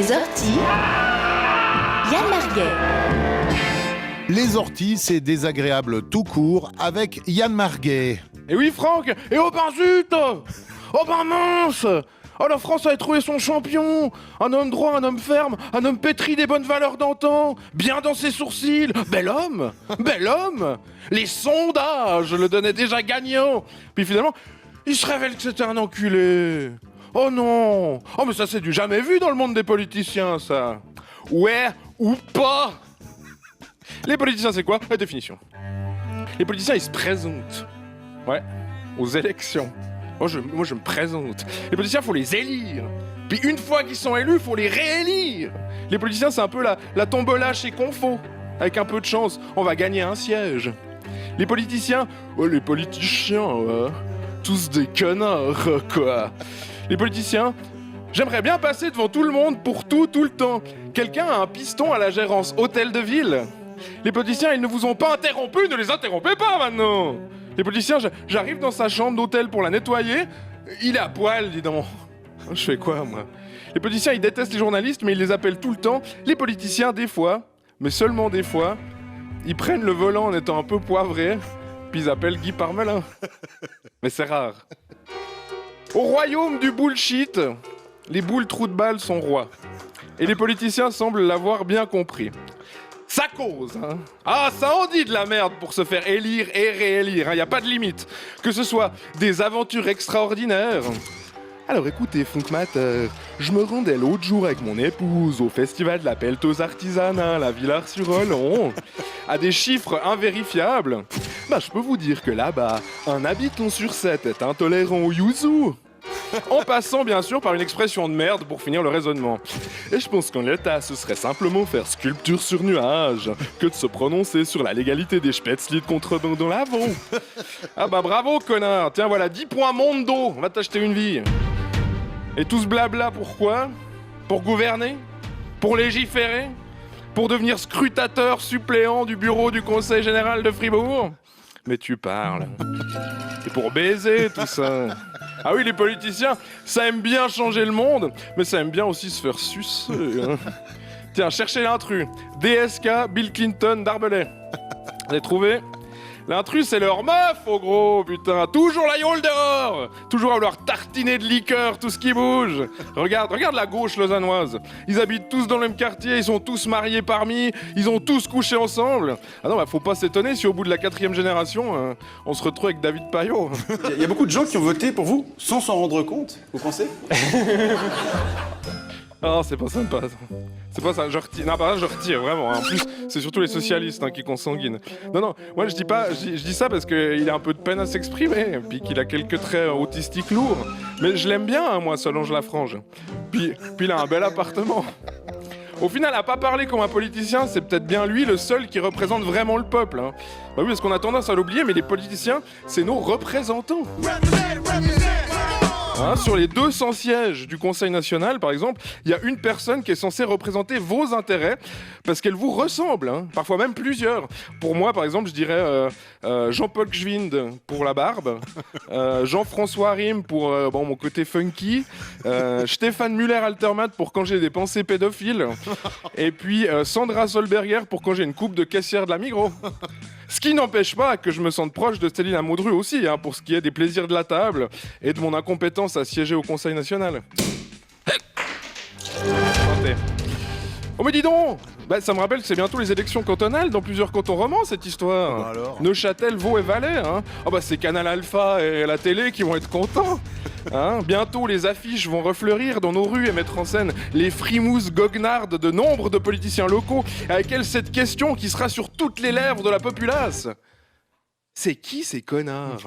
Les orties, Yann Marguet. Les orties, c'est désagréable tout court avec Yann Marguet. Et oui Franck, et oh ben zut, oh ben mince, oh la France avait trouvé son champion, un homme droit, un homme ferme, un homme pétri des bonnes valeurs d'antan, bien dans ses sourcils, bel homme, les sondages le donnaient déjà gagnant, puis finalement, il se révèle que c'était un enculé. Oh non, oh mais ça c'est du jamais vu dans le monde des politiciens ça. Ouais, ou pas. Les politiciens c'est quoi? La définition. Les politiciens ils se présentent. Ouais, aux élections. Moi je me présente. Les politiciens, faut les élire. Puis une fois qu'ils sont élus, faut les réélire. Les politiciens, c'est un peu la tombola chez Confo. Avec un peu de chance, on va gagner un siège. Les politiciens, tous des connards, quoi. Les politiciens, j'aimerais bien passer devant tout le monde pour tout le temps. Quelqu'un a un piston à la gérance hôtel de ville. Les politiciens, ils ne vous ont pas interrompu, ne les interrompez pas maintenant. Les politiciens, j'arrive dans sa chambre d'hôtel pour la nettoyer, il est à poil, dis donc. Je fais quoi, moi? Les politiciens, ils détestent les journalistes, mais ils les appellent tout le temps. Les politiciens, des fois, mais seulement des fois, ils prennent le volant en étant un peu poivrés, puis ils appellent Guy Parmelin. Mais c'est rare. Au royaume du bullshit, les boules trous de balles sont rois. Et les politiciens semblent l'avoir bien compris. Ça cause, hein. Ah, ça en dit de la merde pour se faire élire et réélire, hein. Y a pas de limite. Que ce soit des aventures extraordinaires. Alors écoutez, Funkmatter, je me rendais l'autre jour avec mon épouse au festival de la pelleteuse artisanale à la Villars-sur-Olon. À des chiffres invérifiables. Bah, je peux vous dire que là-bas, un habitant sur 7 est intolérant au yuzu. En passant bien sûr par une expression de merde pour finir le raisonnement. Et je pense qu'en l'état, ce serait simplement faire sculpture sur nuage que de se prononcer sur la légalité des spätzli de contrebande dans l'avant. Ah bah bravo connard, tiens voilà 10 points Mondo, on va t'acheter une vie. Et tout ce blabla pourquoi? Pour gouverner? Pour légiférer? Pour devenir scrutateur suppléant du bureau du Conseil Général de Fribourg? Mais tu parles. C'est pour baiser tout ça. Ah oui, les politiciens, ça aime bien changer le monde, mais ça aime bien aussi se faire sucer. Hein. Tiens, cherchez l'intrus. DSK, Bill Clinton, Darbelay. Vous avez trouvé? L'intrus, c'est leur meuf, au gros, putain. Toujours la yole dehors. Toujours à vouloir tartiner de liqueur tout ce qui bouge. Regarde la gauche lausannoise. Ils habitent tous dans le même quartier, ils sont tous mariés parmi, ils ont tous couché ensemble. Ah non, bah faut pas s'étonner si au bout de la 4e génération, on se retrouve avec David Payot. Il y a beaucoup de gens qui ont voté pour vous sans s'en rendre compte, vous pensez? Ah, c'est pas sympa. C'est pas ça, je retire. Non, je retire, vraiment. En plus, c'est surtout les socialistes qui consanguinent. Non, moi je dis pas, je dis ça parce qu'il a un peu de peine à s'exprimer, puis qu'il a quelques traits autistiques lourds. Mais je l'aime bien, moi, Solange Lafrange. Puis il a un bel appartement. Au final, à pas parler comme un politicien, c'est peut-être bien lui le seul qui représente vraiment le peuple. Hein. Bah oui, parce qu'on a tendance à l'oublier, mais les politiciens, c'est nos représentants. Hein, sur les 200 sièges du Conseil national, par exemple, il y a une personne qui est censée représenter vos intérêts parce qu'elle vous ressemble, hein, parfois même plusieurs. Pour moi, par exemple, je dirais Jean-Paul Gschwind pour la barbe, Jean-François Rim pour mon côté funky, Stéphane Muller-Altermatt pour quand j'ai des pensées pédophiles, et puis Sandra Solberger pour quand j'ai une coupe de caissière de la Migros. Ce qui n'empêche pas que je me sente proche de Céline Amodru aussi, hein, pour ce qui est des plaisirs de la table et de mon incompétence à siéger au Conseil national. Santé. Oh mais dis donc, ça me rappelle que c'est bientôt les élections cantonales dans plusieurs cantons romans, cette histoire. Bah alors. Neuchâtel, Vaud et Valais. Hein. C'est Canal Alpha et la télé qui vont être contents. Hein. Bientôt, les affiches vont refleurir dans nos rues et mettre en scène les frimouses goguenardes de nombre de politiciens locaux, avec elles cette question qui sera sur toutes les lèvres de la populace. C'est qui ces connards?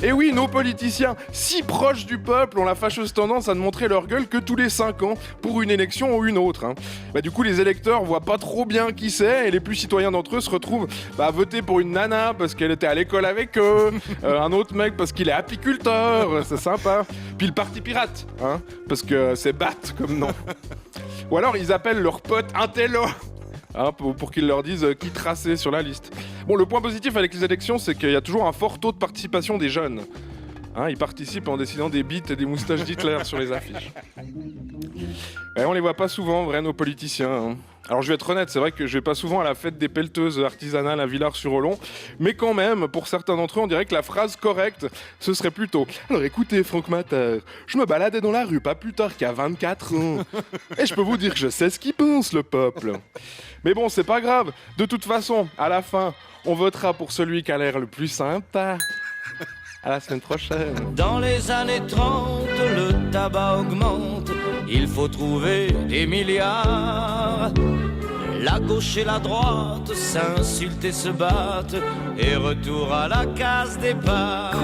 Et oui, nos politiciens, si proches du peuple, ont la fâcheuse tendance à ne montrer leur gueule que tous les 5 ans, pour une élection ou une autre. Hein. Du coup, les électeurs voient pas trop bien qui c'est, et les plus citoyens d'entre eux se retrouvent à voter pour une nana parce qu'elle était à l'école avec eux, un autre mec parce qu'il est apiculteur, c'est sympa, puis le parti pirate, hein, parce que c'est bat comme nom. Ou alors ils appellent leur pote Intello. Hein, pour qu'ils leur disent qui tracer sur la liste. Bon, le point positif avec les élections, c'est qu'il y a toujours un fort taux de participation des jeunes. Hein, ils participent en dessinant des bites et des moustaches d'Hitler sur les affiches. Et on les voit pas souvent, en vrai, nos politiciens. Hein. Alors je vais être honnête, c'est vrai que je vais pas souvent à la fête des pelleteuses artisanales à Villars-sur-Olon, mais quand même, pour certains d'entre eux, on dirait que la phrase correcte, ce serait plutôt « Alors écoutez, Franck Matter, je me baladais dans la rue pas plus tard qu'à 24 ans, et je peux vous dire que je sais ce qu'il pense, le peuple. » Mais bon, c'est pas grave, de toute façon, à la fin, on votera pour celui qui a l'air le plus sympa. À la semaine prochaine. Dans les années 30, le tabac augmente, il faut trouver des milliards. La gauche et la droite s'insultent et se battent, et retour à la case départ.